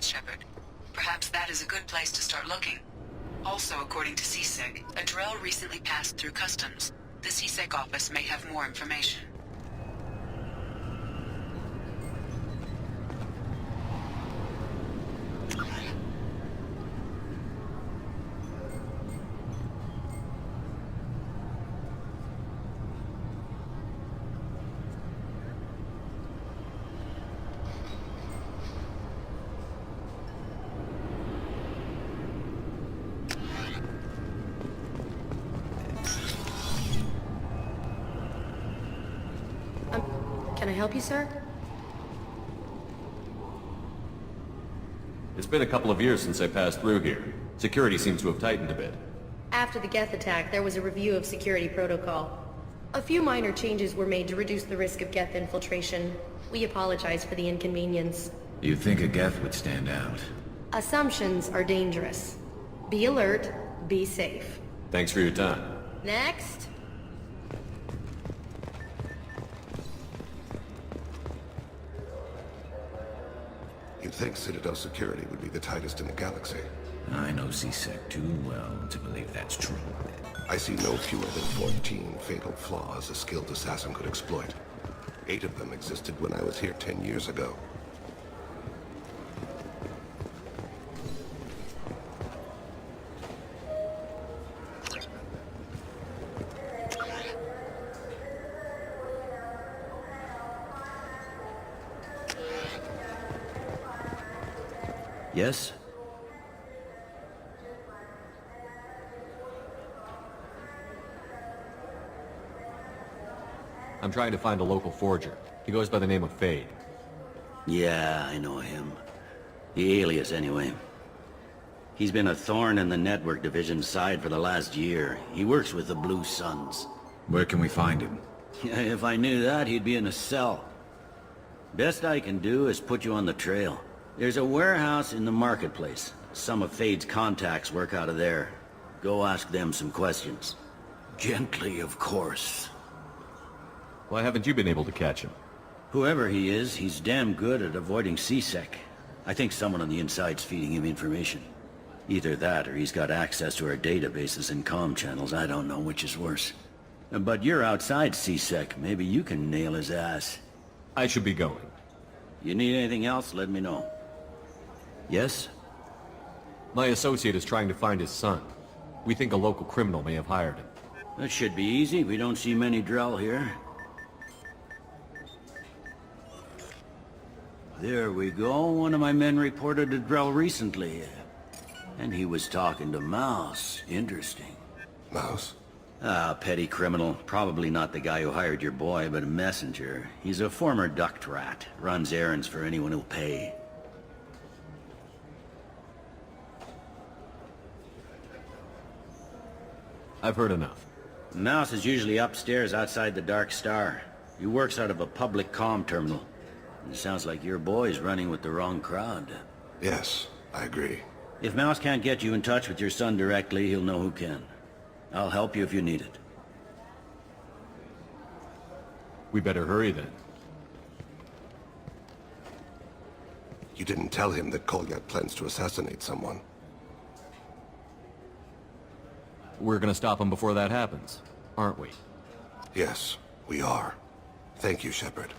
Shepard. Perhaps that is a good place to start looking. Also, according to CSEC, a drill recently passed through customs. The CSEC office may have more information. Can I help you, sir? It's been a couple of years since I passed through here. Security seems to have tightened a bit. After the Geth attack, there was a review of security protocol. A few minor changes were made to reduce the risk of Geth infiltration. We apologize for the inconvenience. You think a Geth would stand out? Assumptions are dangerous. Be alert, be safe. Thanks for your time. Next. You'd think Citadel security would be the tightest in the galaxy. I know CSEC too well to believe that's true. I see no fewer than 14 fatal flaws a skilled assassin could exploit. 8 of them existed when I was here 10 years ago. Yes? I'm trying to find a local forger. He goes by the name of Fade. Yeah, I know him. The alias, anyway. He's been a thorn in the network division's side for the last year. He works with the Blue Suns. Where can we find him? If I knew that, he'd be in a cell. Best I can do is put you on the trail. There's a warehouse in the marketplace. Some of Fade's contacts work out of there. Go ask them some questions. Gently, of course. Why haven't you been able to catch him? Whoever he is, he's damn good at avoiding CSEC. I think someone on the inside's feeding him information. Either that, or he's got access to our databases and comm channels. I don't know which is worse. But you're outside CSEC. Maybe you can nail his ass. I should be going. You need anything else, let me know. Yes? My associate is trying to find his son. We think a local criminal may have hired him. That should be easy. We don't see many Drell here. There we go. One of my men reported a Drell recently. And he was talking to Mouse. Interesting. Mouse? Ah, petty criminal. Probably not the guy who hired your boy, but a messenger. He's a former duct rat. Runs errands for anyone who'll pay. I've heard enough. Mouse is usually upstairs outside the Dark Star. He works out of a public comm terminal. It sounds like your boy's running with the wrong crowd. Yes, I agree. If Mouse can't get you in touch with your son directly, he'll know who can. I'll help you if you need it. We better hurry then. You didn't tell him that Kolyat plans to assassinate someone. We're gonna stop him before that happens, aren't we? Yes, we are. Thank you, Shepard.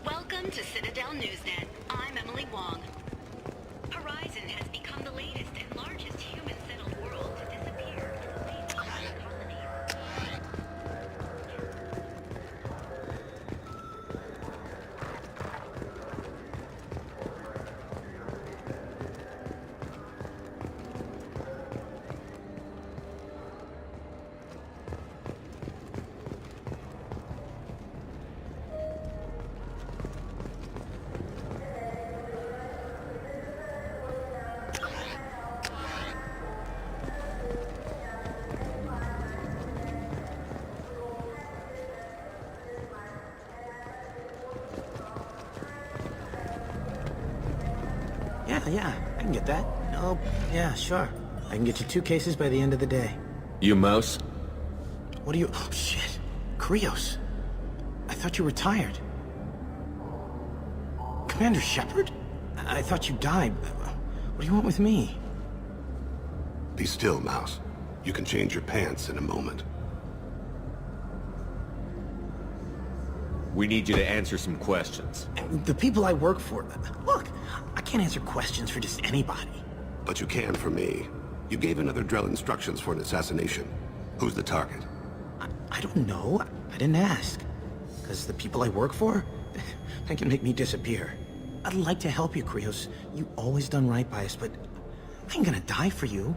Welcome to Citadel Newsnet. I'm Emily Wong. Horizon has become the latest and largest human-settled world to disappear in the late colonies. Yeah, I can get that. Oh, yeah, sure. I can get you 2 cases by the end of the day. You Mouse? What are you... Oh, shit. Krios. I thought you retired. Commander Shepard? I thought you died. What do you want with me? Be still, Mouse. You can change your pants in a moment. We need you to answer some questions. The people I work for... Look, I can't answer questions for just anybody. But you can for me. You gave another Drell instructions for an assassination. Who's the target? I don't know. I didn't ask. Because the people I work for, they can make me disappear. I'd like to help you, Krios. You always done right by us, but I ain't gonna die for you.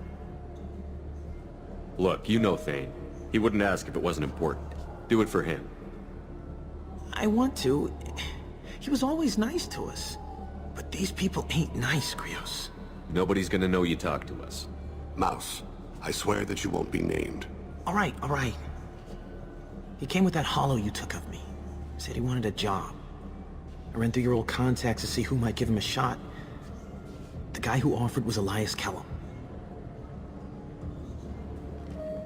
Look, you know Thane. He wouldn't ask if it wasn't important. Do it for him. I want to. He was always nice to us. But these people ain't nice, Krios. Nobody's gonna know you talk to us. Mouse, I swear that you won't be named. All right. He came with that hollow you took of me. Said he wanted a job. I ran through your old contacts to see who might give him a shot. The guy who offered was Elias Kellum.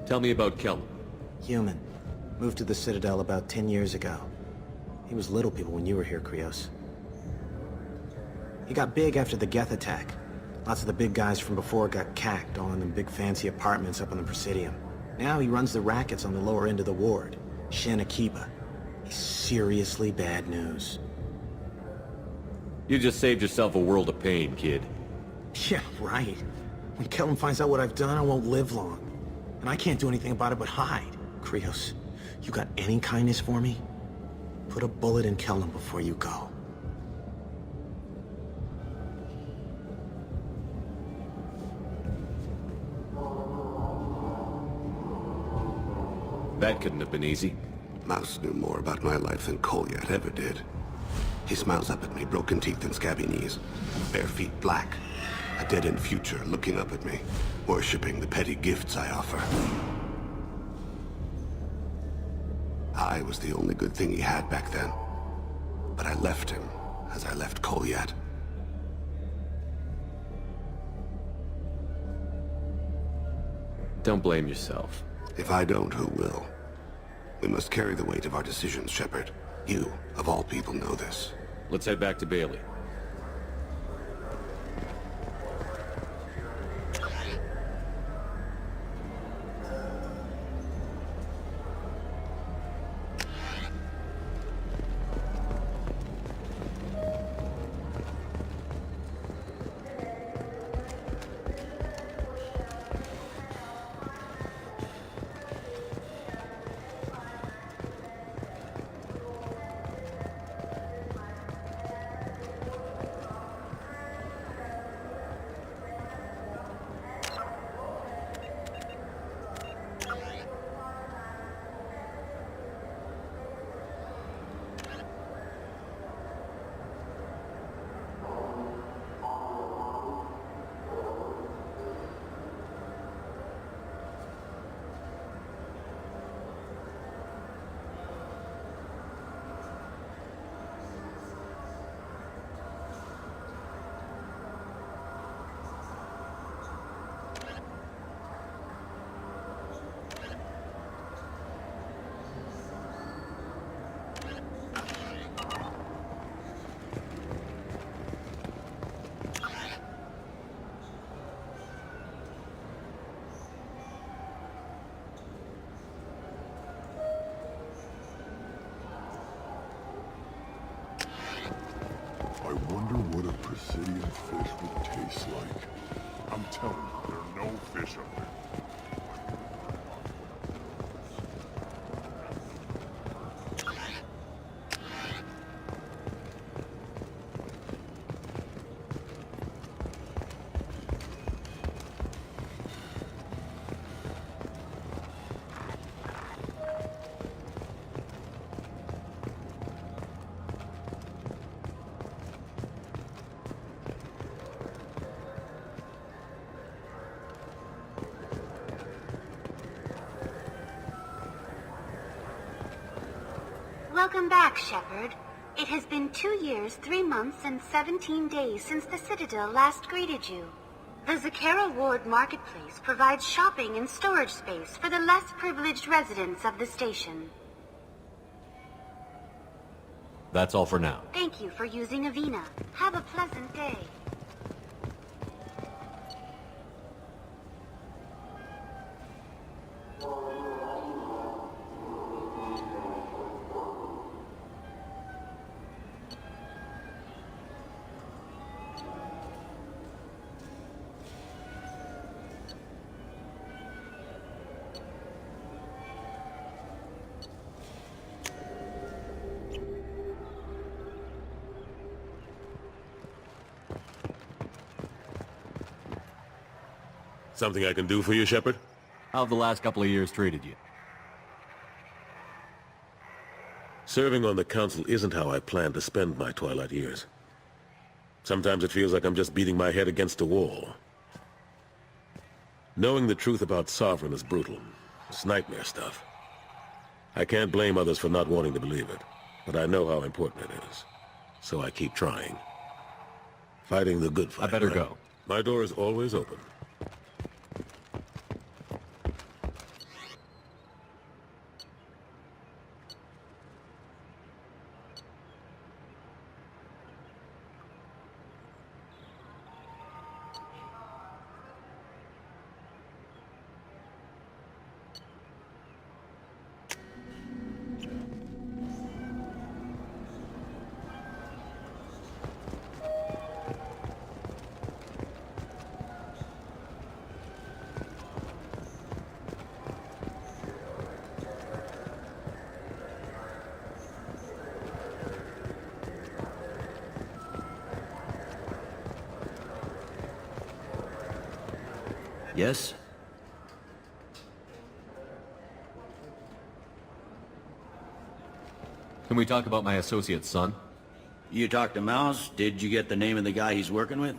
Tell me about Kellum. Human. Moved to the Citadel about 10 years ago. He was little people when you were here, Krios. He got big after the Geth attack. Lots of the big guys from before got cacked, all in them big fancy apartments up on the Presidium. Now he runs the rackets on the lower end of the ward, Shin Akiba. He's seriously bad news. You just saved yourself a world of pain, kid. Yeah, right. When Kellum finds out what I've done, I won't live long. And I can't do anything about it but hide. Krios, you got any kindness for me? Put a bullet in Kellum before you go. That couldn't have been easy. Mouse knew more about my life than Kolyat ever did. He smiles up at me, broken teeth and scabby knees. Bare feet black. A dead-end future looking up at me, worshipping the petty gifts I offer. I was the only good thing he had back then. But I left him, as I left Kolyat. Don't blame yourself. If I don't, who will? We must carry the weight of our decisions, Shepard. You, of all people, know this. Let's head back to Bailey. I wonder what a Presidian fish would taste like. I'm telling you, there are no fish up there. Welcome back, Shepard. It has been 2 years, 3 months, and 17 days since the Citadel last greeted you. The Zakara Ward Marketplace provides shopping and storage space for the less privileged residents of the station. That's all for now. Thank you for using Avina. Have a pleasant day. Something I can do for you, Shepard? How have the last couple of years treated you? Serving on the Council isn't how I plan to spend my twilight years. Sometimes it feels like I'm just beating my head against a wall. Knowing the truth about Sovereign is brutal. It's nightmare stuff. I can't blame others for not wanting to believe it, but I know how important it is. So I keep trying. Fighting the good fight. I better right? go. My door is always open. Yes? Can we talk about my associate's son? You talked to Mouse? Did you get the name of the guy he's working with?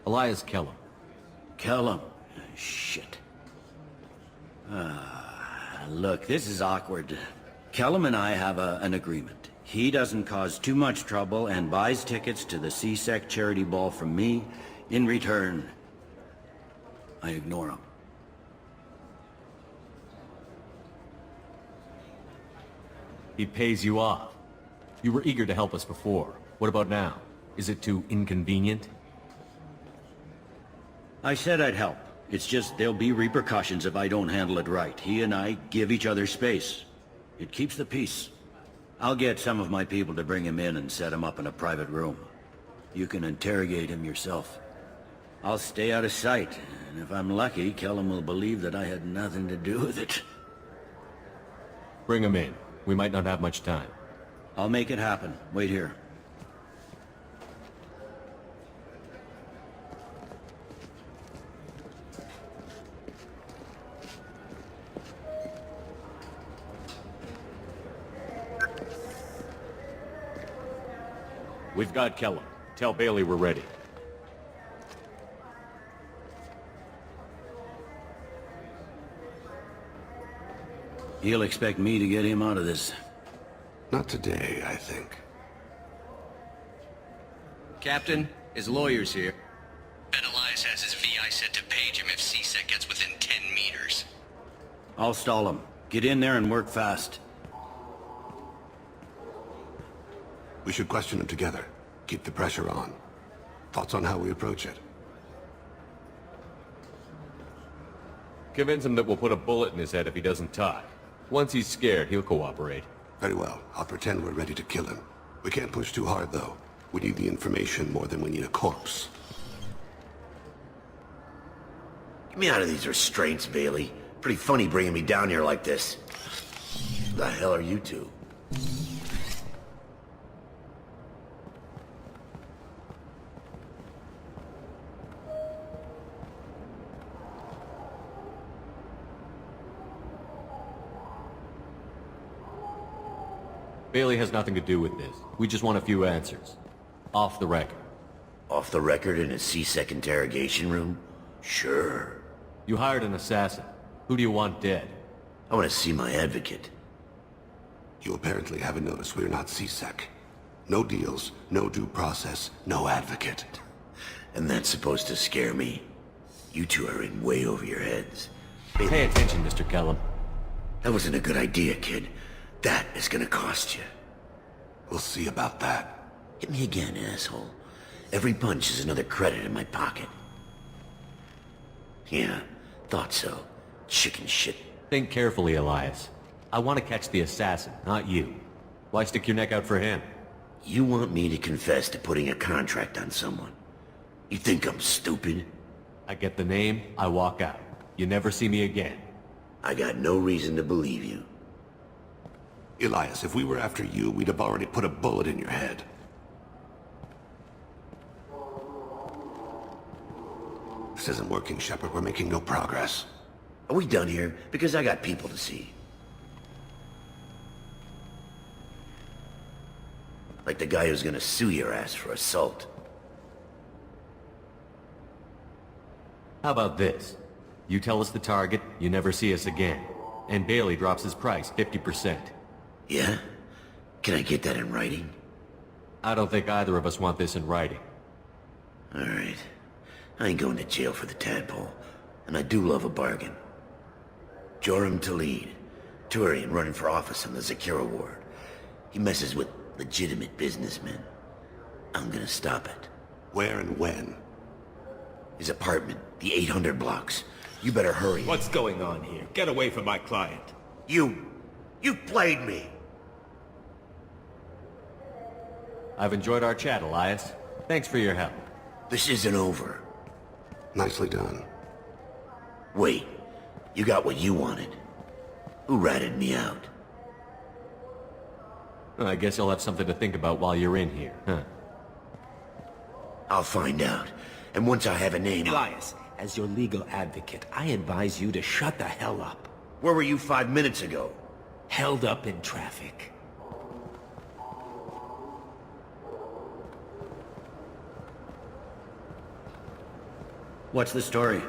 Elias Kellum. Kellum. Shit. Look, this is awkward. Kellum and I have an agreement. He doesn't cause too much trouble and buys tickets to the CSEC charity ball from me. In return, I ignore him. He pays you off. You were eager to help us before. What about now? Is it too inconvenient? I said I'd help. It's just there'll be repercussions if I don't handle it right. He and I give each other space. It keeps the peace. I'll get some of my people to bring him in and set him up in a private room. You can interrogate him yourself. I'll stay out of sight, and if I'm lucky, Kellum will believe that I had nothing to do with it. Bring him in. We might not have much time. I'll make it happen. Wait here. We've got Kellum. Tell Bailey we're ready. He'll expect me to get him out of this. Not today, I think. Captain, his lawyer's here. Bet Elias has his VI set to page him if CSEC gets within 10 meters. I'll stall him. Get in there and work fast. We should question him together. Keep the pressure on. Thoughts on how we approach it? Convince him that we'll put a bullet in his head if he doesn't talk. Once he's scared, he'll cooperate. Very well. I'll pretend we're ready to kill him. We can't push too hard, though. We need the information more than we need a corpse. Get me out of these restraints, Bailey. Pretty funny bringing me down here like this. Who the hell are you two? Bailey has nothing to do with this. We just want a few answers. Off the record. Off the record in a CSEC interrogation room? Sure. You hired an assassin. Who do you want dead? I want to see my advocate. You apparently haven't noticed we're not CSEC. No deals, no due process, no advocate. And that's supposed to scare me? You two are in way over your heads. Pay attention, Mr. Kellum. That wasn't a good idea, kid. That is gonna cost you. We'll see about that. Hit me again, asshole. Every punch is another credit in my pocket. Yeah, thought so. Chicken shit. Think carefully, Elias. I want to catch the assassin, not you. Why stick your neck out for him? You want me to confess to putting a contract on someone? You think I'm stupid? I get the name, I walk out. You never see me again. I got no reason to believe you. Elias, if we were after you, we'd have already put a bullet in your head. This isn't working, Shepard. We're making no progress. Are we done here? Because I got people to see. Like the guy who's gonna sue your ass for assault. How about this? You tell us the target, you never see us again. And Bailey drops his price 50%. Yeah? Can I get that in writing? I don't think either of us want this in writing. Alright. I ain't going to jail for the tadpole. And I do love a bargain. Joram Talid, Turian running for office on the Zakira ward. He messes with legitimate businessmen. I'm gonna stop it. Where and when? His apartment, the 800 blocks. You better hurry. What's going on here? Get away from my client. You played me. I've enjoyed our chat, Elias. Thanks for your help. This isn't over. Nicely done. Wait, you got what you wanted. Who ratted me out? I guess you'll have something to think about while you're in here, huh? I'll find out. And once I have a name... Elias, as your legal advocate, I advise you to shut the hell up. Where were you 5 minutes ago? Held up in traffic. What's the story?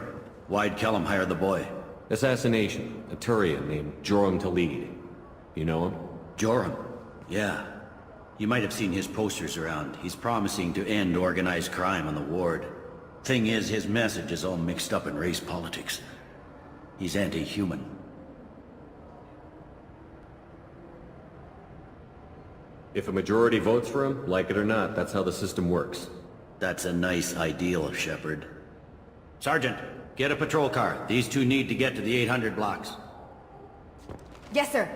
Why'd Kellum hire the boy? Assassination. A Turian named Joram Talid. You know him? Joram? Yeah. You might have seen his posters around. He's promising to end organized crime on the ward. Thing is, his message is all mixed up in race politics. He's anti-human. If a majority votes for him, like it or not, that's how the system works. That's a nice ideal, Shepard. Sergeant, get a patrol car. These two need to get to the 800 blocks. Yes, sir.